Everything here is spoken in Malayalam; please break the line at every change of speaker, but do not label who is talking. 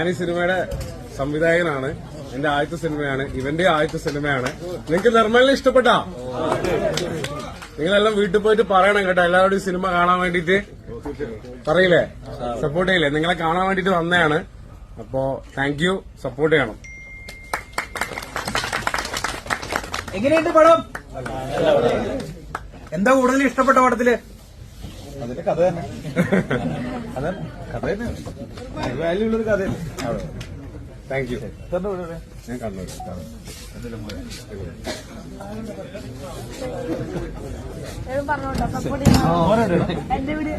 ഞാൻ ഈ സിനിമയുടെ സംവിധായകനാണ്. എന്റെ ആദ്യത്തെ സിനിമയാണ്, ഇവന്റെ ആദ്യത്തെ സിനിമയാണ്. നിങ്ങൾക്ക് നിർമ്മലിനെ ഇഷ്ടപ്പെട്ടാ? നിങ്ങളെല്ലാം വീട്ടിൽ പോയിട്ട് പറയണം കേട്ടോ, എല്ലാവരും ഈ സിനിമ കാണാൻ വേണ്ടിട്ട് പറയില്ലേ, സപ്പോർട്ട് ചെയ്യില്ലേ? നിങ്ങളെ കാണാൻ വേണ്ടിട്ട് വന്നതാണ്. അപ്പോ താങ്ക് യു, സപ്പോർട്ട് ചെയ്യണം.
എങ്ങനെയുണ്ട് പടം? എന്താ കൂടുതൽ ഇഷ്ടപ്പെട്ട പടത്തില്?
അതിന്റെ കഥ തന്നെ. കഥ തന്നെ വാല്യൂ ഉള്ളൊരു കഥ തന്നെ.
Thank you.
ഞാൻ കണ്ണൂർ.
പറഞ്ഞോട്ടോ, സപ്പോർട്ട് ചെയ്യാം. എന്റെ വീട്